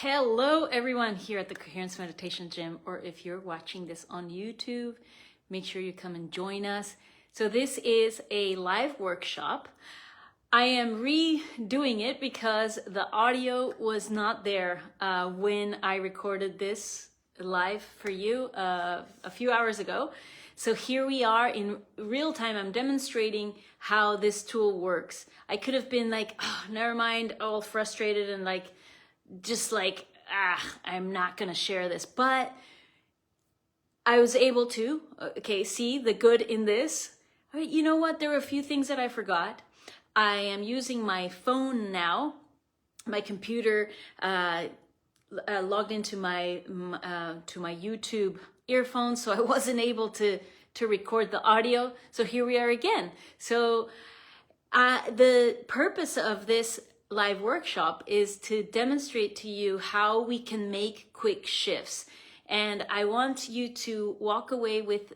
Hello everyone here at the Coherence Meditation Gym, or if you're watching this on YouTube, make sure you come and join us. So this is a live workshop. I am redoing it because the audio was not there when I recorded this live for you a few hours ago. So here we are in real time. I'm demonstrating how this tool works. I could have been like, oh, never mind, all frustrated and I'm not gonna share this, but I was able to, see the good in this. You know what, there were a few things that I forgot. I am using my phone now, my computer logged into my YouTube earphones, so I wasn't able to record the audio. So here we are again. So the purpose of this live workshop is to demonstrate to you how we can make quick shifts. And I want you to walk away with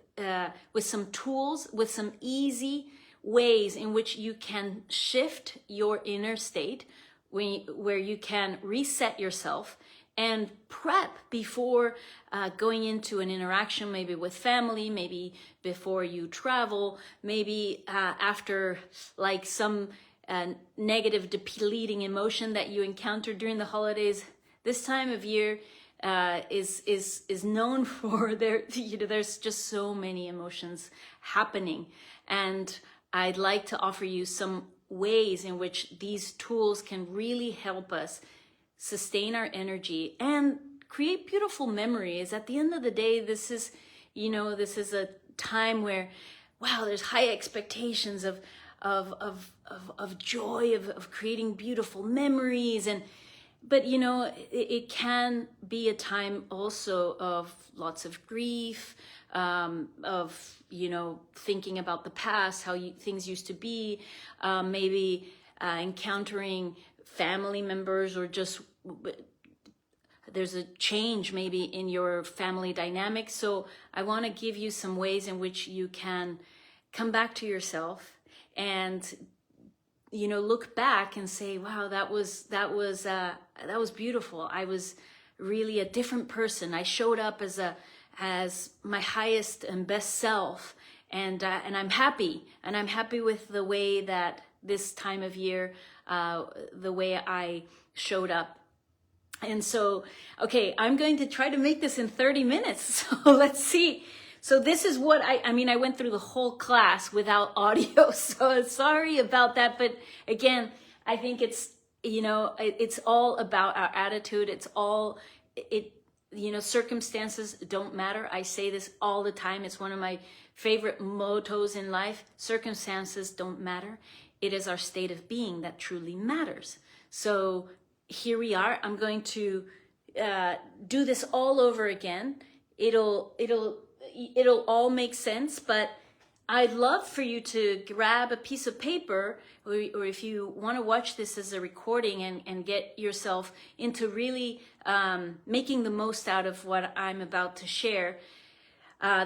some tools, with some easy ways in which you can shift your inner state, where you can reset yourself and prep before going into an interaction, maybe with family, maybe before you travel, maybe after like some negative depleting emotion that you encounter during the holidays. This time of year is known for there's just so many emotions happening, and I'd like to offer you some ways in which these tools can really help us sustain our energy and create beautiful memories. At the end of the day, this is a time where, wow, there's high expectations of joy, of creating beautiful memories, but it can be a time also of lots of grief, of thinking about the past, how things used to be, maybe encountering family members, or just there's a change maybe in your family dynamic. So I want to give you some ways in which you can come back to yourself and look back and say, wow, that was beautiful. I was really a different person. I showed up as my highest and best self, and I'm happy. And I'm happy with the way that this time of year, the way I showed up. And so, okay, I'm going to try to make this in 30 minutes. So let's see. So this is what I went through the whole class without audio, so sorry about that. But again, I think it's all about our attitude. Circumstances don't matter. I say this all the time. It's one of my favorite mottos in life. Circumstances don't matter. It is our state of being that truly matters. So here we are. I'm going to do this all over again. It'll all make sense, but I'd love for you to grab a piece of paper, or if you want to watch this as a recording and get yourself into really making the most out of what I'm about to share.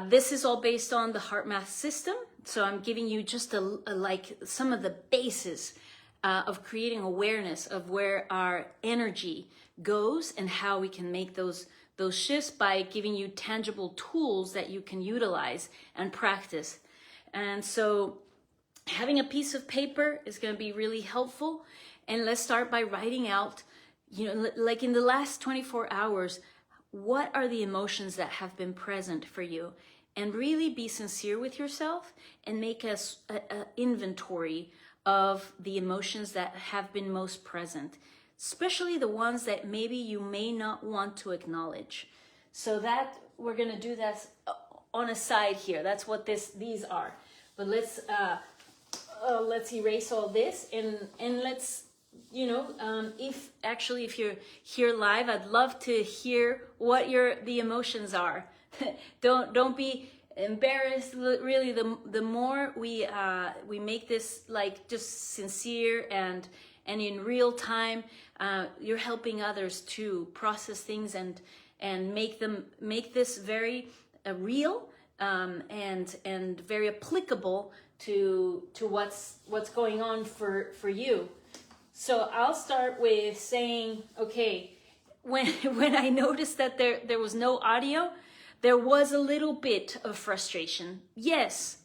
This is all based on the Heartmath system, so I'm giving you just some of the bases of creating awareness of where our energy goes and how we can make those shifts by giving you tangible tools that you can utilize and practice. And so having a piece of paper is going to be really helpful. And let's start by writing out, like in the last 24 hours, what are the emotions that have been present for you? And really be sincere with yourself and make an inventory of the emotions that have been most present, especially the ones that maybe you may not want to acknowledge. So that we're going to do that on a side here. That's what these are. But let's erase all this and let's, if you're here live, I'd love to hear what the emotions are. Don't be embarrassed. Really, the more we make this like just sincere and in real time, you're helping others to process things and make this very real and very applicable to what's going on for you. So I'll start with saying, okay, when when I noticed that there was no audio, there was a little bit of frustration. Yes,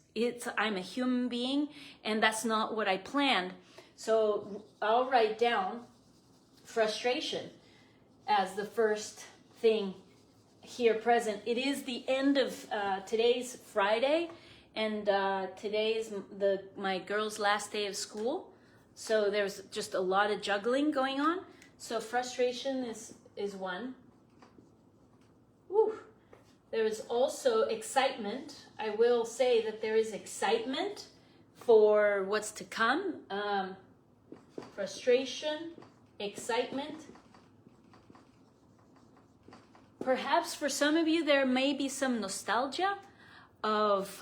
I'm a human being, and that's not what I planned. So I'll write down frustration as the first thing here present. It is the end of today's Friday, and today is my girl's last day of school. So there's just a lot of juggling going on. So frustration is one. Woo. There is also excitement. I will say that there is excitement for what's to come. Frustration, excitement. Perhaps for some of you, there may be some nostalgia of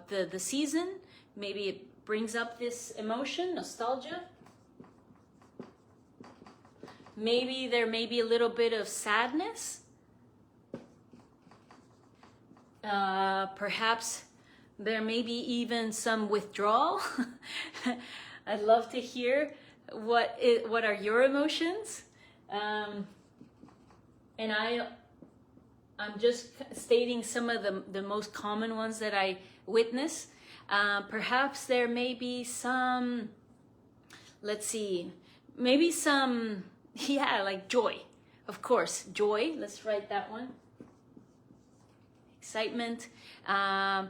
the season. Maybe it brings up this emotion, nostalgia. Maybe there may be a little bit of sadness. Perhaps there may be even some withdrawal. I'd love to hear what are your emotions. And I'm just stating some of the most common ones that I witness. Perhaps there may be some, let's see, maybe some, yeah, like joy. Of course, joy. Let's write that one. Excitement. There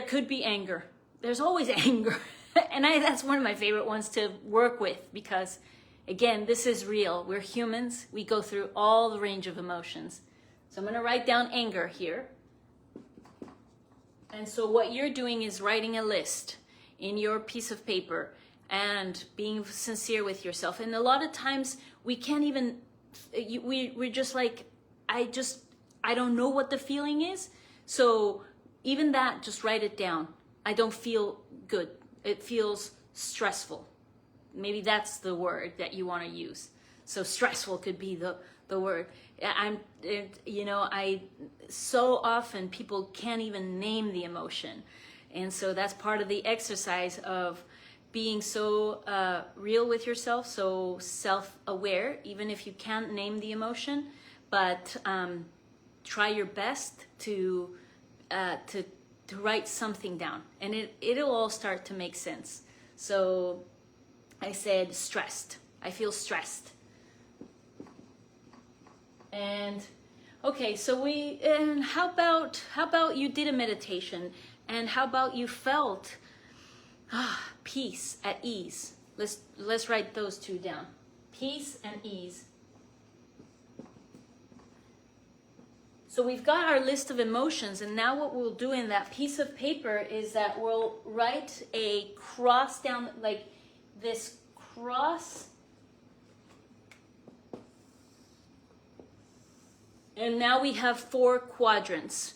could be anger. There's always anger. And that's one of my favorite ones to work with because, again, this is real. We're humans. We go through all the range of emotions. So I'm going to write down anger here. And so what you're doing is writing a list in your piece of paper and being sincere with yourself. And a lot of times we can't even, we're just like, I don't know what the feeling is. So even that, just write it down. I don't feel good. It feels stressful. Maybe that's the word that you want to use. So stressful could be the word. I so often people can't even name the emotion. And so that's part of the exercise of being so real with yourself, so self-aware, even if you can't name the emotion, but try your best to write something down, and it'll all start to make sense. So I said stressed. I feel stressed. And okay, so and how about you did a meditation, and how about you felt peace, at ease. Let's write those two down. Peace and ease. So we've got our list of emotions, and now what we'll do in that piece of paper is that we'll write a cross down, like this cross. And now we have 4 quadrants.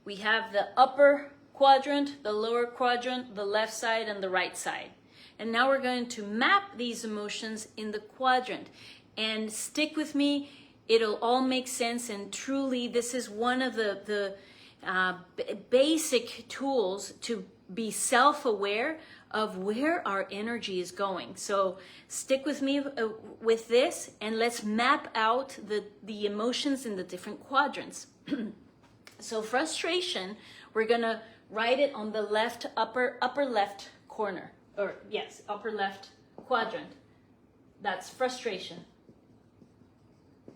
We have the upper quadrant, the lower quadrant, the left side, and the right side. And now we're going to map these emotions in the quadrant. And stick with me, it'll all make sense. And truly, this is one of the basic tools to be self-aware of where our energy is going. So stick with me with this, and let's map out the emotions in the different quadrants. So frustration, we're gonna write it on the left upper left corner, or yes, upper left quadrant. That's frustration.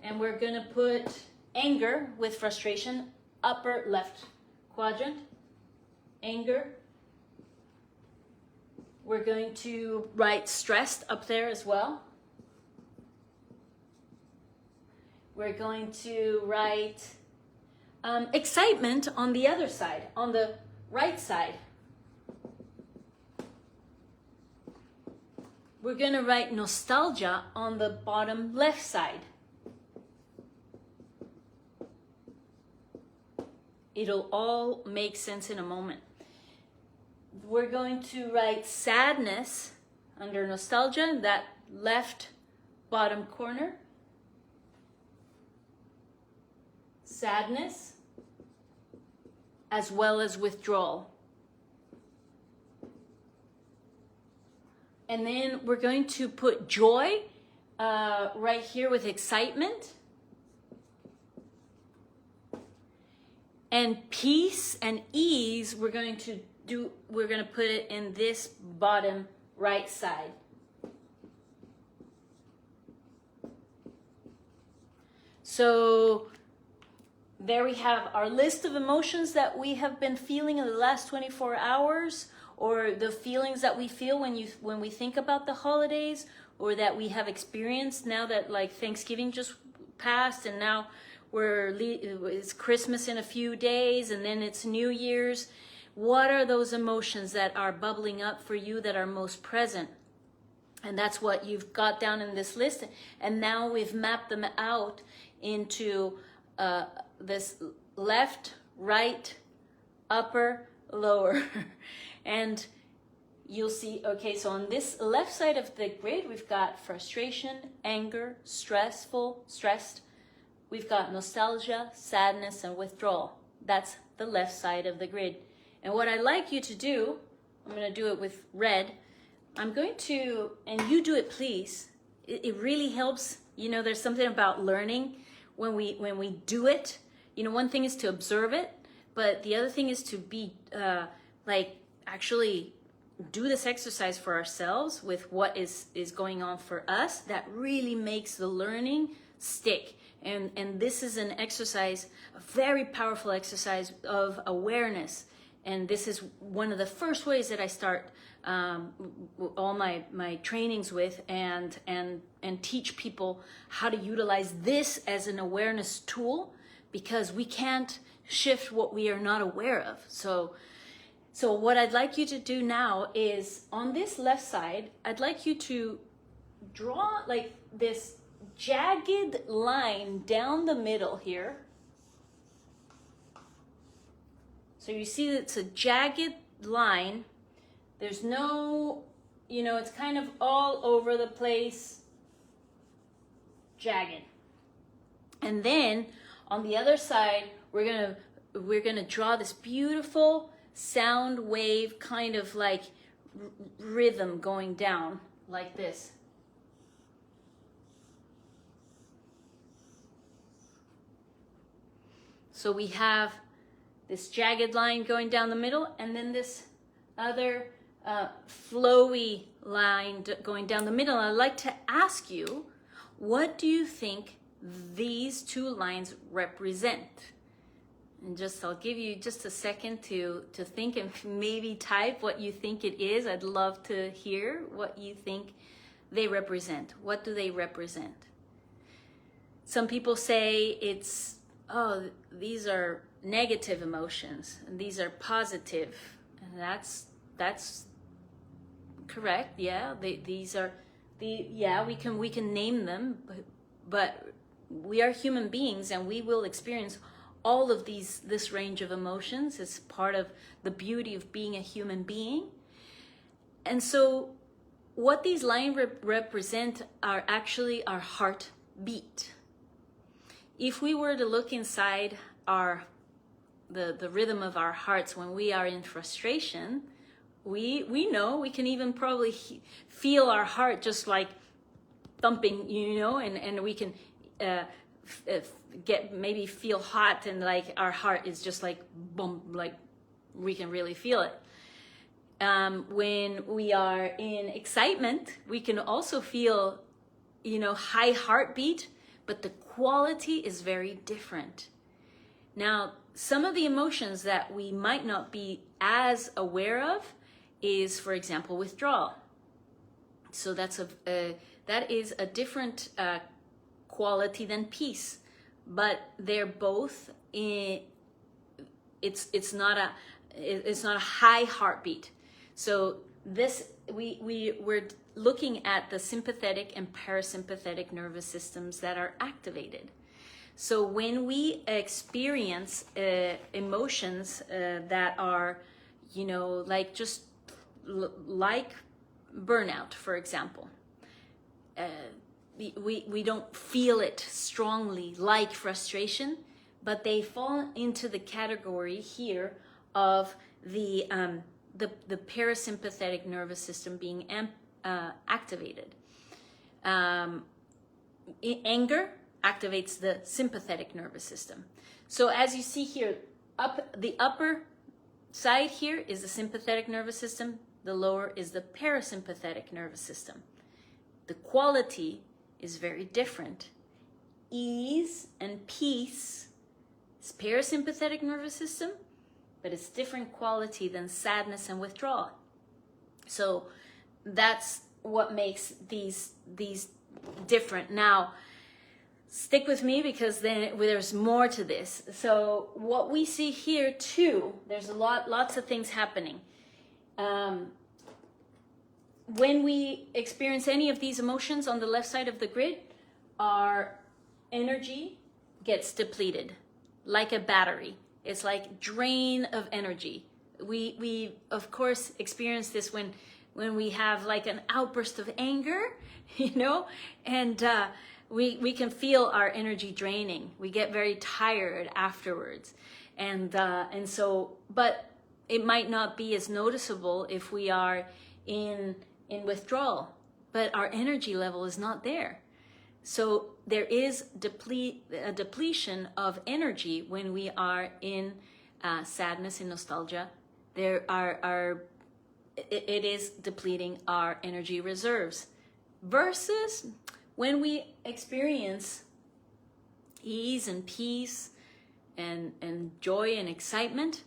And we're gonna put anger with frustration, upper left quadrant. Anger. We're going to write stressed up there as well. We're going to write excitement on the other side, on the right side. We're going to write nostalgia on the bottom left side. It'll all make sense in a moment. We're going to write sadness under nostalgia, that left bottom corner. Sadness, as well as withdrawal. And then we're going to put joy right here with excitement. And peace and ease, we're going to put it in this bottom right side. So there we have our list of emotions that we have been feeling in the last 24 hours, or the feelings that we feel when we think about the holidays, or that we have experienced now that like Thanksgiving just passed, and now it's Christmas in a few days, and then it's New Year's. What are those emotions that are bubbling up for you that are most present? And that's what you've got down in this list. And now we've mapped them out into this left, right, upper, lower. And you'll see, okay, so on this left side of the grid, we've got frustration, anger, stressed. We've got nostalgia, sadness, and withdrawal. That's the left side of the grid. And what I'd like you to do, I'm going to do it with red. I'm going to, and you do it please. It really helps. You know, there's something about learning when we do it. You know, one thing is to observe it, but the other thing is to be actually do this exercise for ourselves with what is going on for us. That really makes the learning stick. And this is an exercise, a very powerful exercise of awareness. And this is one of the first ways that I start all my trainings with, and teach people how to utilize this as an awareness tool, because we can't shift what we are not aware of. So what I'd like you to do now is, on this left side, I'd like you to draw like this jagged line down the middle here. So you see that it's a jagged line. There's no, you know, it's kind of all over the place, jagged. And then on the other side, we're gonna draw this beautiful sound wave, kind of like rhythm going down like this. So we have this jagged line going down the middle, and then this other flowy line going down the middle. I'd like to ask you, what do you think these two lines represent? And I'll give you just a second to think and maybe type what you think it is. I'd love to hear what you think they represent. What do they represent? Some people say it's, oh, these are negative emotions and these are positive, and that's correct. Yeah, these are we can name them, but we are human beings, and we will experience all of this range of emotions. It's part of the beauty of being a human being. And so what these lines represent are actually our heartbeat. If we were to look inside the rhythm of our hearts when we are in frustration, we know, we can even probably feel our heart just like thumping, you know, and we can maybe feel hot, and like our heart is just like boom, like we can really feel it. When we are in excitement, we can also feel, you know, high heartbeat, but the quality is very different. Now, some of the emotions that we might not be as aware of is, for example, withdrawal. So that is a different quality than peace, but they're both it's not a high heartbeat. So we're looking at the sympathetic and parasympathetic nervous systems that are activated. So when we experience emotions that are, you know, like just like burnout, for example, we don't feel it strongly like frustration, but they fall into the category here of the parasympathetic nervous system being activated. anger activates the sympathetic nervous system. So as you see here, the upper side here is the sympathetic nervous system. The lower is the parasympathetic nervous system. The quality is very different. Ease and peace is parasympathetic nervous system, but it's different quality than sadness and withdrawal. So that's what makes these different. Now, stick with me because then there's more to this. So what we see here too, there's lots of things happening. When we experience any of these emotions on the left side of the grid, our energy gets depleted like a battery. It's like drain of energy. We of course experience this when we have like an outburst of anger, you know, and we can feel our energy draining. We get very tired afterwards, and so, but it might not be as noticeable if we are in withdrawal, but our energy level is not there. So there is a depletion of energy when we are in sadness and nostalgia. It is depleting our energy reserves. Versus when we experience ease and peace and joy and excitement,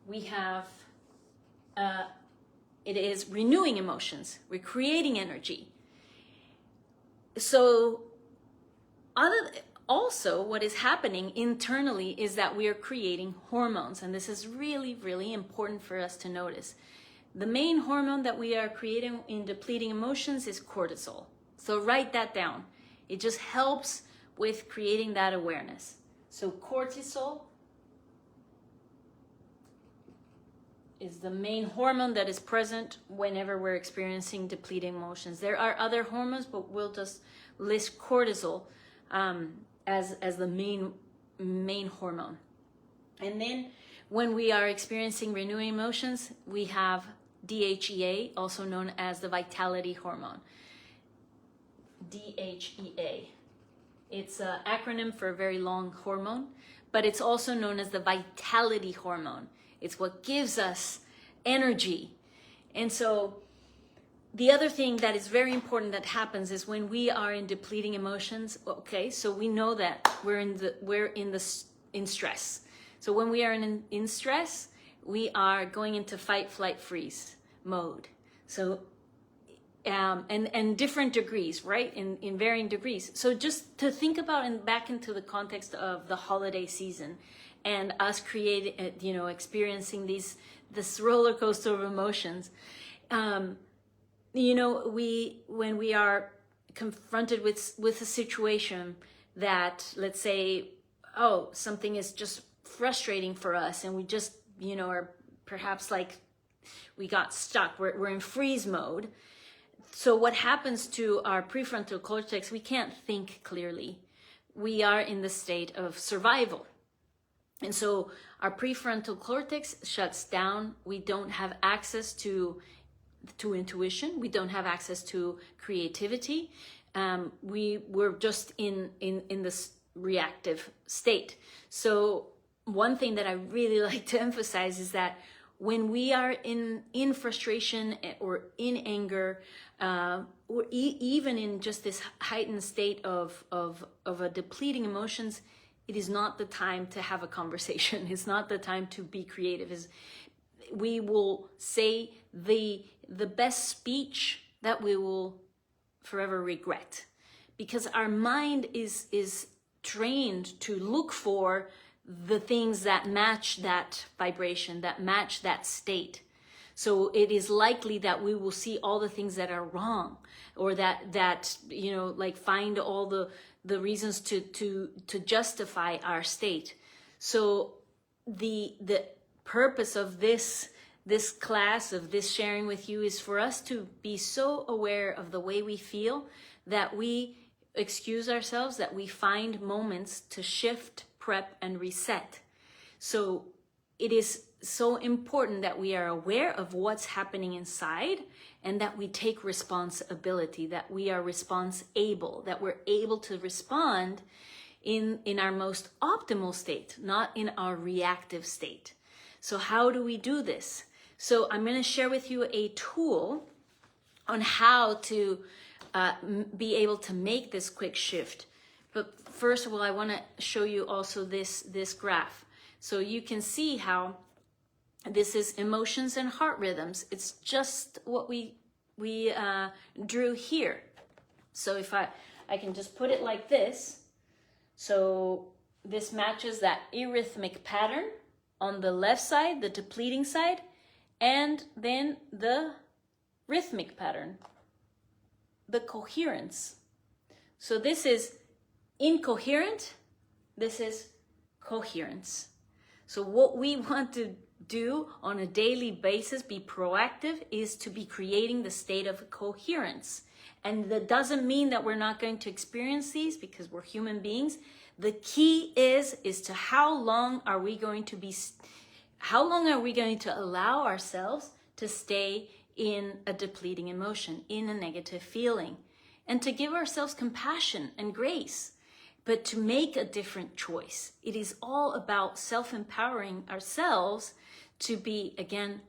we have it is renewing emotions. We're creating energy. So also what is happening internally is that we are creating hormones, and this is really, really important for us to notice. The main hormone that we are creating in depleting emotions is cortisol. So write that down. It just helps with creating that awareness. So cortisol is the main hormone that is present whenever we're experiencing depleting emotions. There are other hormones, but we'll just list cortisol as the main hormone. And then when we are experiencing renewing emotions, we have DHEA, also known as the vitality hormone. DHEA. It's an acronym for a very long hormone, but it's also known as the vitality hormone. It's what gives us energy. And so the other thing that is very important that happens is when we are in depleting emotions, okay, so we know that we're in stress. So when we are in stress, we are going into fight, flight, freeze mode. So and different degrees, right? In varying degrees. So just to think about and back into the context of the holiday season and us experiencing this roller coaster of emotions. When we are confronted with a situation that, let's say, something is just frustrating for us, and we just, are perhaps like we got stuck, we're in freeze mode. So what happens to our prefrontal cortex? We can't think clearly. We are in the state of survival. And so our prefrontal cortex shuts down. We don't have access to intuition. We don't have access to creativity. We're just in this reactive state. So one thing that I really like to emphasize is that when we are in frustration or in anger, or even in just this heightened state of a depleting emotions, it is not the time to have a conversation. It's not the time to be creative. We will say the best speech that we will forever regret, because our mind is trained to look for the things that match that vibration, that match that state. So it is likely that we will see all the things that are wrong, or that find all the reasons to justify our state. So the purpose of this class, of this sharing with you, is for us to be so aware of the way we feel that we excuse ourselves, that we find moments to shift, prep, and reset. So it is so important that we are aware of what's happening inside and that we take responsibility, that we are response-able, that we're able to respond in our most optimal state, not in our reactive state. So how do we do this? So I'm going to share with you a tool on how to be able to make this quick shift. But first of all, I want to show you also this graph. So you can see how this is emotions and heart rhythms. It's just what we drew here. So if I can just put it like this. So this matches that arrhythmic pattern on the left side, the depleting side, and then the rhythmic pattern, the coherence. So this is incoherent, this is coherence. So what we want to do on a daily basis, be proactive, is to be creating the state of coherence. And that doesn't mean that we're not going to experience these, because we're human beings. The key is to how long are we going to allow ourselves to stay in a depleting emotion, in a negative feeling, and to give ourselves compassion and grace, but to make a different choice. It is all about self-empowering ourselves to be, again,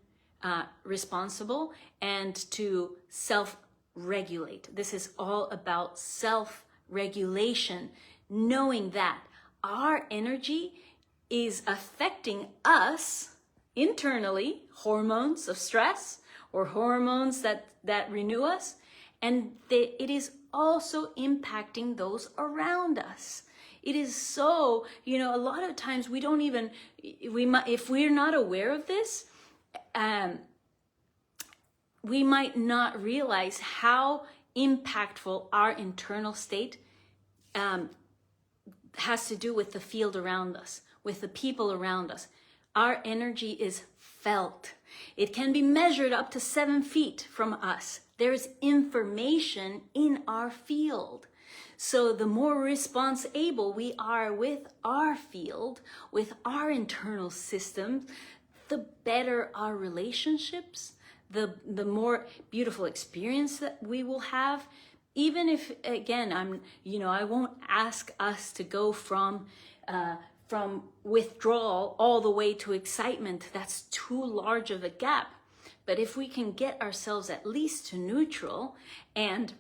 responsible and to self-regulate. This is all about self-regulation, knowing that our energy is affecting us internally, hormones of stress or hormones that renew us, and it is also impacting those around us. It is so, a lot of times we don't even, if we're not aware of this, we might not realize how impactful our internal state has to do with the field around us, with the people around us. Our energy is felt. It can be measured up to 7 feet from us. There is information in our field. So the more response-able we are with our field, with our internal systems, the better our relationships, the more beautiful experience that we will have. Even if, again, I won't ask us to go from withdrawal all the way to excitement. That's too large of a gap. But if we can get ourselves at least to neutral, and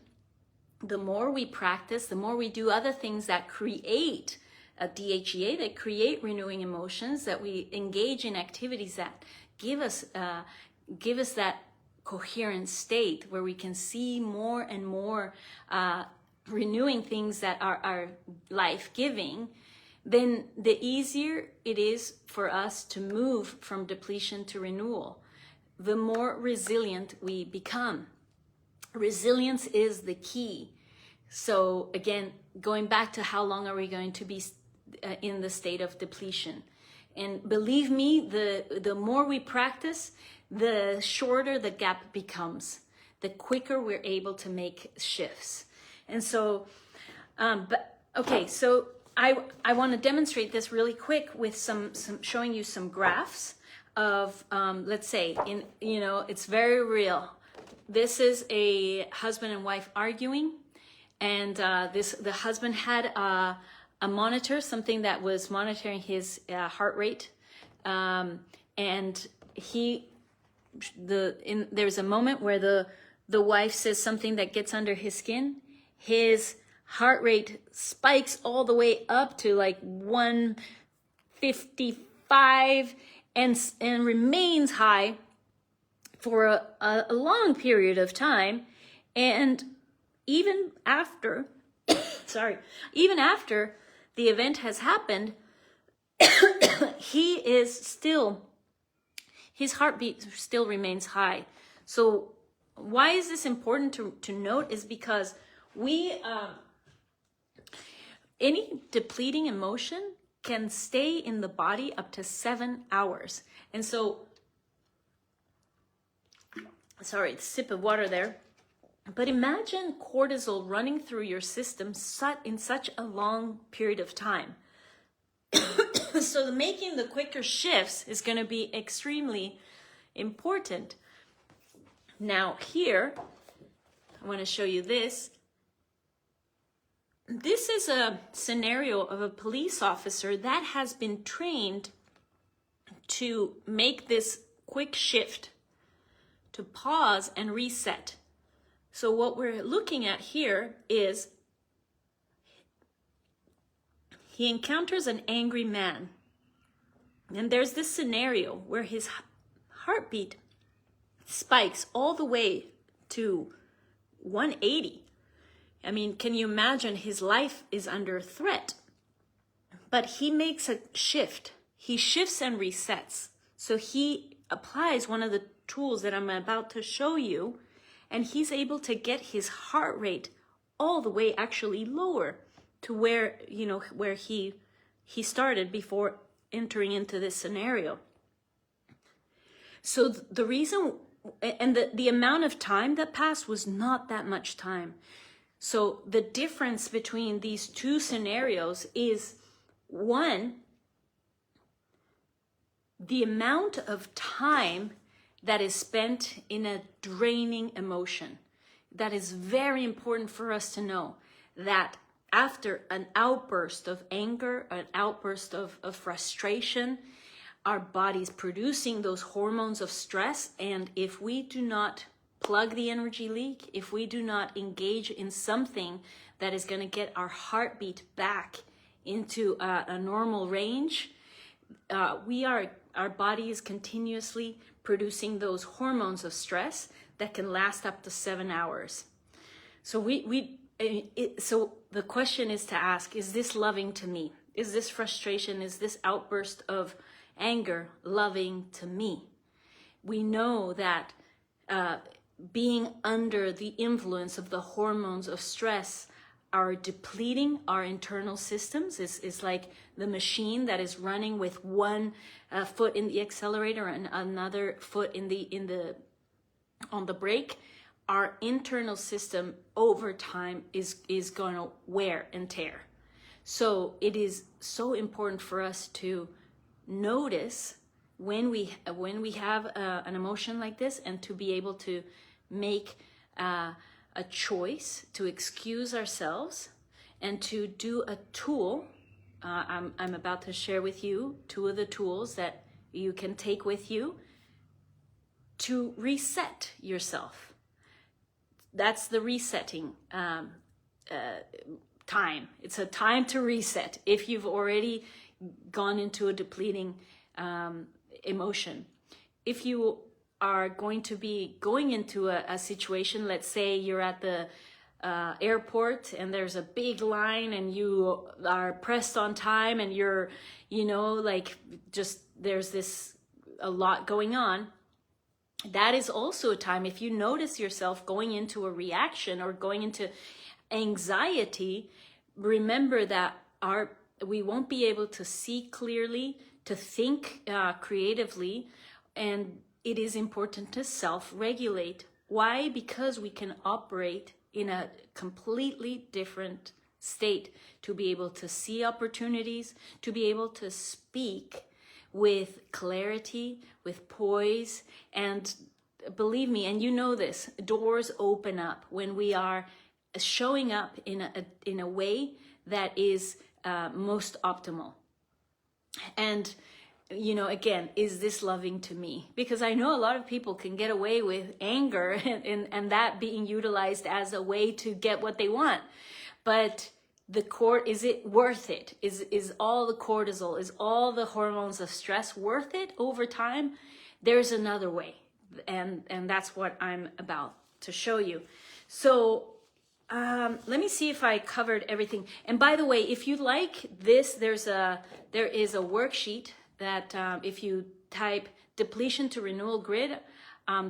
the more we practice, the more we do other things that create a DHEA, that create renewing emotions, that we engage in activities that give us that coherent state where we can see more and more renewing things that are life-giving, then the easier it is for us to move from depletion to renewal. The more resilient we become. Resilience is the key. So again, going back to how long are we going to be in the state of depletion? And believe me, the more we practice, the shorter the gap becomes, the quicker we're able to make shifts. And so, so I want to demonstrate this really quick with some showing you some graphs of, let's say, it's very real. This is a husband and wife arguing, and the husband had a monitor, something that was monitoring his heart rate, and there's a moment where the wife says something that gets under his skin. His heart rate spikes all the way up to like 155 and remains high for a long period of time. And even after, even after the event has happened, his heartbeat still remains high. So why is this important to note is because any depleting emotion can stay in the body up to 7 hours. And so, sip of water there. But imagine cortisol running through your system in such a long period of time. So making the quicker shifts is going to be extremely important. Now here, I want to show you this. This is a scenario of a police officer that has been trained to make this quick shift, to pause and reset. So what we're looking at here is he encounters an angry man. And there's this scenario where his heartbeat spikes all the way to 180. I mean, can you imagine? His life is under threat. But he makes a shift. He shifts and resets. So he applies one of the tools that I'm about to show you, and he's able to get his heart rate all the way actually lower to where, you know, where he started before entering into this scenario. So the reason, and the amount of time that passed was not that much time. So the difference between these two scenarios is, one, the amount of time that is spent in a draining emotion. That is very important for us to know, that after an outburst of anger, an outburst of frustration, our body's producing those hormones of stress. And if we do not plug the energy leak, if we do not engage in something that is going to get our heartbeat back into a normal range, our body is continuously producing those hormones of stress that can last up to 7 hours. So so the question is to ask, is this loving to me? Is this frustration, is this outburst of anger loving to me? We know that being under the influence of the hormones of stress are depleting our internal systems. Is like the machine that is running with one foot in the accelerator and another foot on the brake. Our internal system over time is going to wear and tear. So it is so important for us to notice when we have an emotion like this, and to be able to make a choice to excuse ourselves and to do a tool. I'm about to share with you 2 of the tools that you can take with you to reset yourself. That's the resetting time. It's a time to reset if you've already gone into a depleting emotion. If you are going to be going into a situation, let's say you're at the airport and there's a big line and you are pressed on time and you're, there's a lot going on. That is also a time, if you notice yourself going into a reaction or going into anxiety, remember that we won't be able to see clearly, to think creatively, and it is important to self-regulate. Why? Because we can operate in a completely different state, to be able to see opportunities, to be able to speak with clarity, with poise. And believe me, and you know this, doors open up when we are showing up in a way that is most optimal. And again, is this loving to me? Because I know a lot of people can get away with anger and that being utilized as a way to get what they want. But is it worth it? Is all the cortisol, is all the hormones of stress worth it over time? There's another way. And that's what I'm about to show you. So let me see if I covered everything. And by the way, if you like this, there is a worksheet that if you type depletion to renewal grid,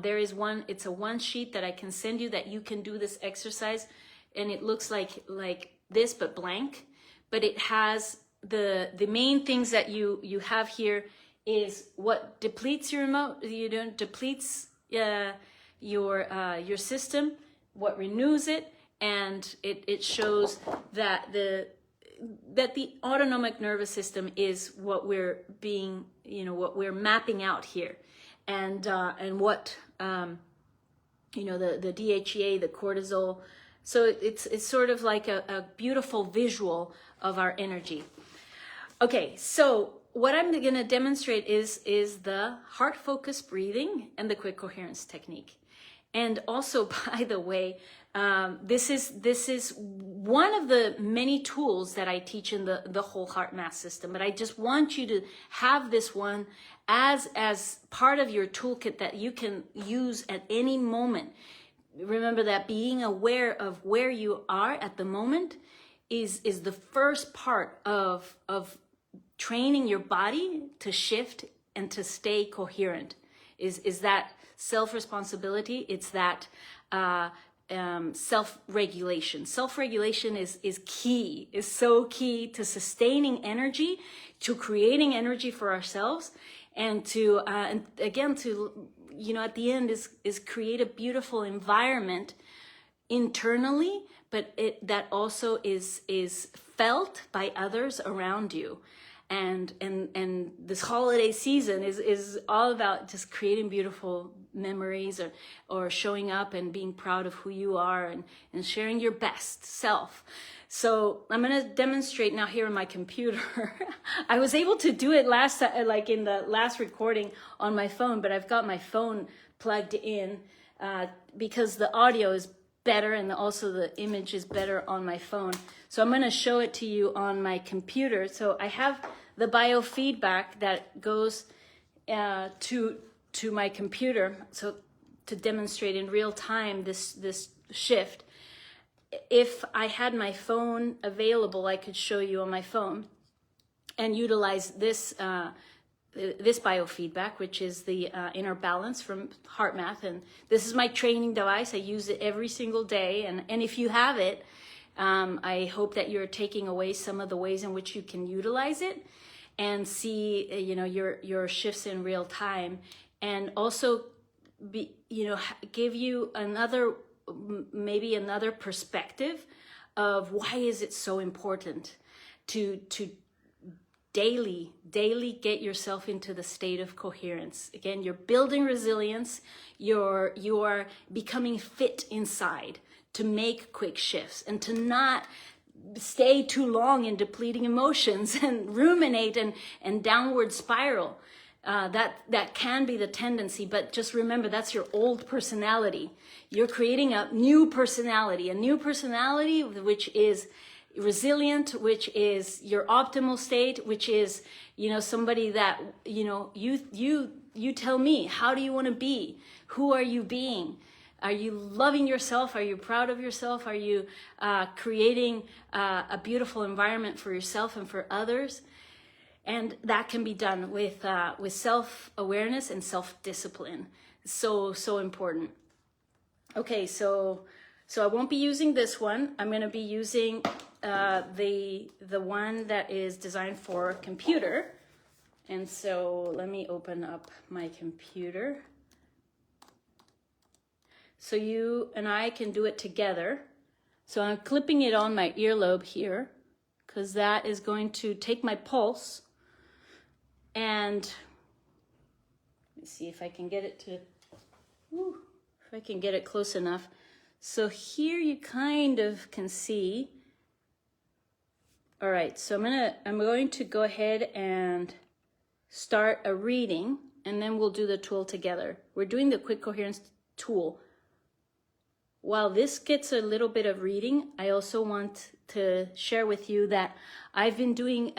there is one. It's a one sheet that I can send you that you can do this exercise, and it looks like this but blank. But it has the main things that you have here is what depletes depletes your system, what renews it, and it shows that that the autonomic nervous system is what we're being, what we're mapping out here, and what the DHEA, the cortisol. So it's sort of like a beautiful visual of our energy. Okay, so what I'm going to demonstrate is the heart focus breathing and the quick coherence technique. And also, by the way, this is one of the many tools that I teach in the whole Heartmath system. But I just want you to have this one as part of your toolkit that you can use at any moment. Remember that being aware of where you are at the moment is the first part of training your body to shift and to stay coherent. Is that self-responsibility? It's that self-regulation. Self-regulation is key, is so key to sustaining energy, to creating energy for ourselves, and to, and again, to, at the end is create a beautiful environment internally, but that also is felt by others around you. And this holiday season is all about just creating beautiful memories, or showing up and being proud of who you are, and sharing your best self. So I'm going to demonstrate now here on my computer. I was able to do it like in the last recording on my phone, but I've got my phone plugged in because the audio is better and also the image is better on my phone. So I'm going to show it to you on my computer. So I have the biofeedback that goes to my computer, so to demonstrate in real time this shift. If I had my phone available, I could show you on my phone and utilize this this biofeedback, which is the inner balance from Heartmath. And this is my training device. I use it every single day. And if you have it, I hope that you're taking away some of the ways in which you can utilize it and see, your shifts in real time, and also give you maybe another perspective of why is it so important to daily get yourself into the state of coherence. Again, you're building resilience, you are becoming fit inside to make quick shifts and to not stay too long in depleting emotions and ruminate and downward spiral. That can be the tendency, but just remember that's your old personality. You're creating a new personality which is resilient, which is your optimal state, which is, somebody that, you tell me, how do you want to be? Who are you being? Are you loving yourself? Are you proud of yourself? Are you creating a beautiful environment for yourself and for others? And that can be done with self-awareness and self-discipline. So important. Okay, so I won't be using this one. I'm going to be using the one that is designed for computer. And so let me open up my computer. So you and I can do it together. So I'm clipping it on my earlobe here, because that is going to take my pulse. And let me see if I can get it if I can get it close enough. So here you kind of can see. All right, so I'm going to go ahead and start a reading, and then we'll do the tool together. We're doing the quick coherence tool. While this gets a little bit of reading, I also want to share with you that I've been doing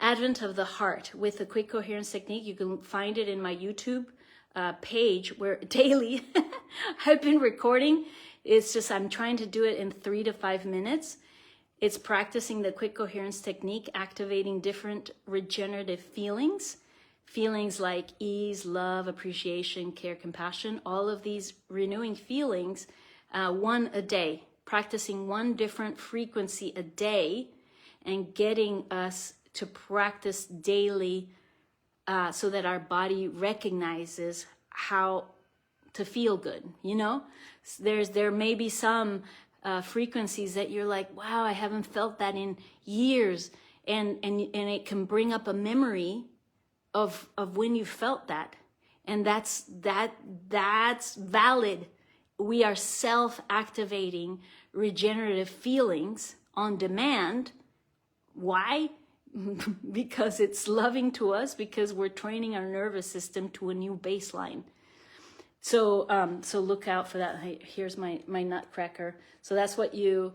Advent of the Heart with the quick coherence technique. You can find it in my YouTube page, where daily I've been recording. It's just I'm trying to do it in 3 to 5 minutes. It's practicing the quick coherence technique, activating different regenerative feelings like ease, love, appreciation, care, compassion, all of these renewing feelings, one a day, practicing one different frequency a day, and getting us to practice daily so that our body recognizes how to feel good. There may be some frequencies that you're like, wow, I haven't felt that in years. And it can bring up a memory of when you felt that. And that's valid. We are self-activating regenerative feelings on demand. Why? Because it's loving to us, because we're training our nervous system to a new baseline. So look out for that. Here's my nutcracker. So that's what you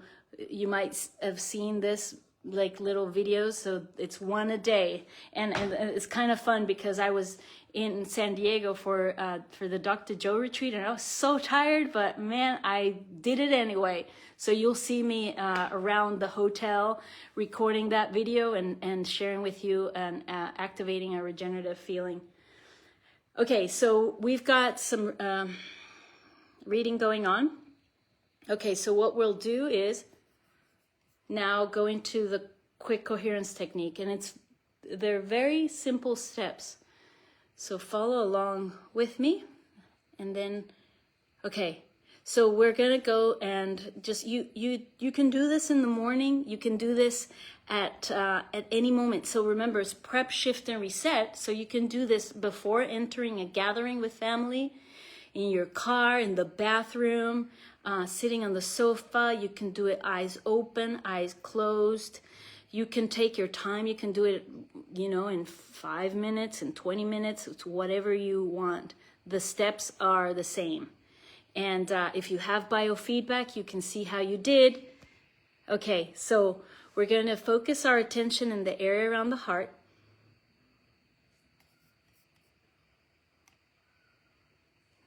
might have seen this, like little videos. So it's one a day, and it's kind of fun because I was in San Diego for the Dr. Joe retreat, and I was so tired, but man, I did it anyway. So you'll see me around the hotel recording that video and sharing with you and activating a regenerative feeling. Okay, so we've got some reading going on. Okay, so what we'll do is now go into the quick coherence technique, and they're very simple steps. So follow along with me, and then, okay. So we're gonna go and just you can do this in the morning. You can do this at any moment. So remember, it's prep, shift, and reset. So you can do this before entering a gathering with family, in your car, in the bathroom, sitting on the sofa. You can do it eyes open, eyes closed. You can take your time. You can do it, in 5 minutes, in 20 minutes. It's whatever you want. The steps are the same. And if you have biofeedback, you can see how you did. Okay, so we're going to focus our attention in the area around the heart.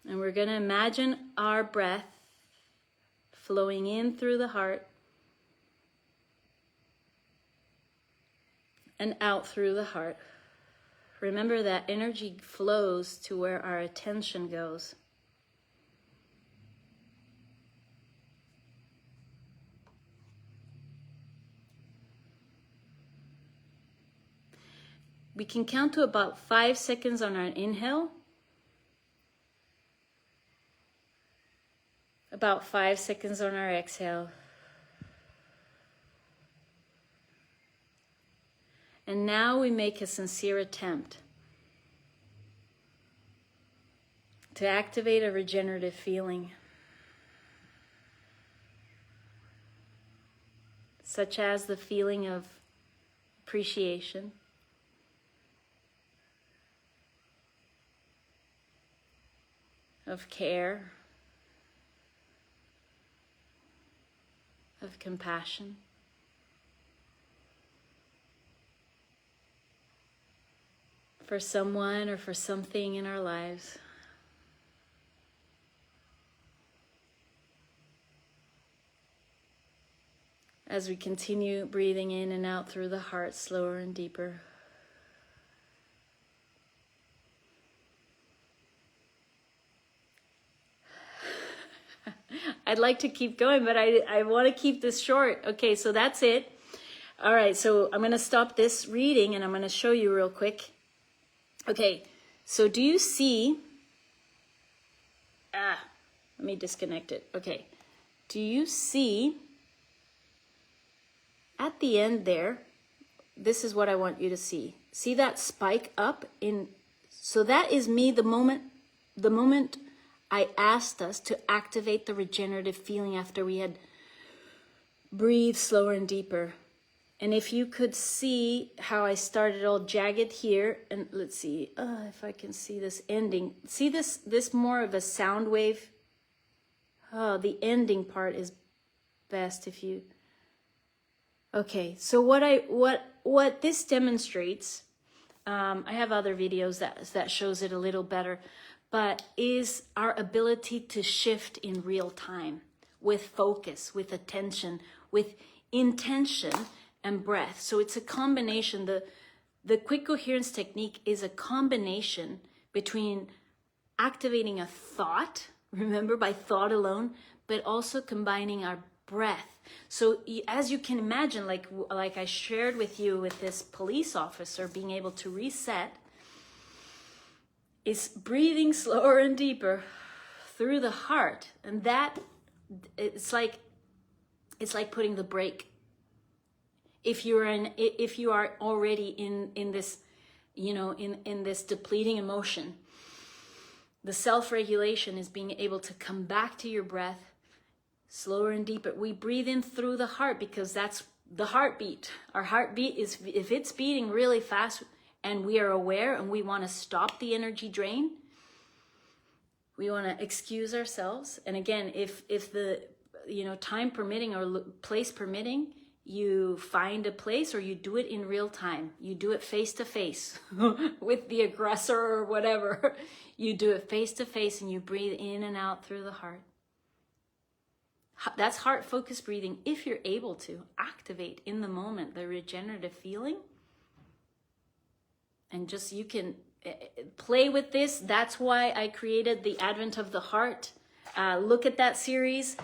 And we're going to imagine our breath flowing in through the heart and out through the heart. Remember that energy flows to where our attention goes. We can count to about 5 seconds on our inhale, about 5 seconds on our exhale. And now we make a sincere attempt to activate a regenerative feeling, such as the feeling of appreciation, of care, of compassion. For someone or for something in our lives. As we continue breathing in and out through the heart, slower and deeper. I'd like to keep going, but I want to keep this short. Okay, so that's it. All right, so I'm going to stop this reading and I'm going to show you real quick. Okay, so do you see... let me disconnect it. Okay, do you see at the end there, this is what I want you to see. See that spike up in... So that is me the moment I asked us to activate the regenerative feeling after we had breathed slower and deeper. And if you could see how I started all jagged here, and let's see if I can see this ending. See this more of a sound wave? Oh, the ending part is best if you... Okay, so what this demonstrates, I have other videos that shows it a little better, but is our ability to shift in real time with focus, with attention, with intention and breath. So it's a combination. The quick coherence technique is a combination between activating a thought, remember, by thought alone, but also combining our breath. So as you can imagine, like I shared with you with this police officer being able to reset, is breathing slower and deeper through the heart. And that, it's like It's like putting the brake. If you are already in this, in this depleting emotion, the self-regulation is being able to come back to your breath slower and deeper. We breathe in through the heart because that's the heartbeat. Our heartbeat is, if it's beating really fast and we are aware and we want to stop the energy drain, we want to excuse ourselves. And again, if the, time permitting or place permitting, you find a place or you do it in real time. You do it face to face with the aggressor or whatever. You do it face to face and you breathe in and out through the heart. That's heart-focused breathing. If you're able to activate in the moment the regenerative feeling, and just you can play with this. That's why I created the Advent of the Heart. Look at that series.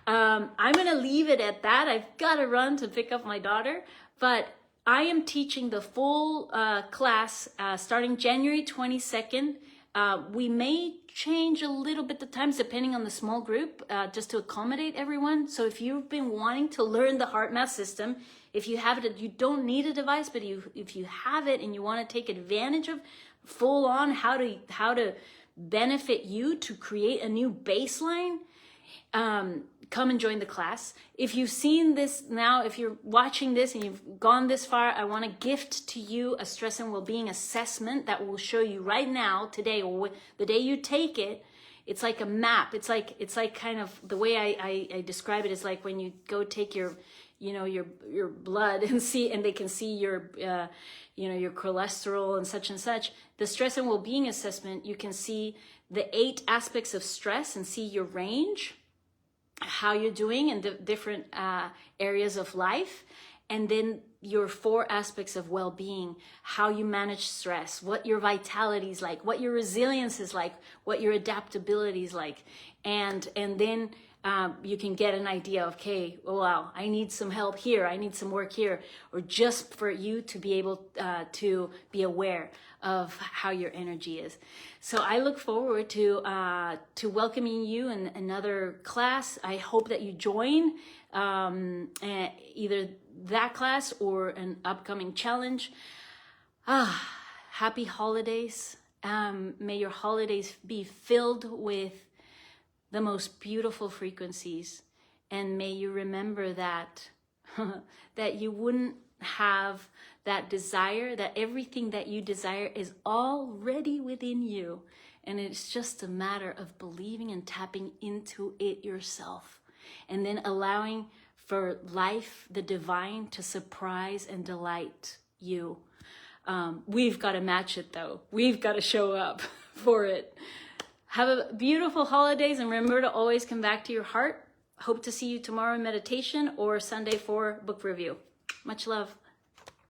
I'm going to leave it at that. I've got to run to pick up my daughter, but I am teaching the full class starting January 22nd. We may change a little bit the times depending on the small group, just to accommodate everyone. So if you've been wanting to learn the Heartmath system, if you have it, you don't need a device, but if you have it and you want to take advantage of full on how to benefit you to create a new baseline, come and join the class. If you've seen this now, if you're watching this and you've gone this far, I want to gift to you a stress and well-being assessment that will show you right now, today, or the day you take it. It's like a map. It's like kind of the way I describe it is like when you go take your blood and they can see your your cholesterol and such. The stress and well-being assessment, you can see the 8 aspects of stress and see your range, how you're doing in the different areas of life, and then your 4 aspects of well-being, how you manage stress, what your vitality is like, what your resilience is like, what your adaptability is like, and then you can get an idea of, okay, oh, wow, I need some help here, I need some work here, or just for you to be able to be aware of how your energy is. So I look forward to welcoming you in another class. I hope that you join either that class or an upcoming challenge. Happy holidays. May your holidays be filled with the most beautiful frequencies, and may you remember that that you wouldn't have that desire, that everything that you desire is already within you, and it's just a matter of believing and tapping into it yourself, and then allowing for life, the divine, to surprise and delight you. We've got to match it though. We've got to show up for it. Have a beautiful holidays, and remember to always come back to your heart. Hope to see you tomorrow in meditation or Sunday for book review. Much love.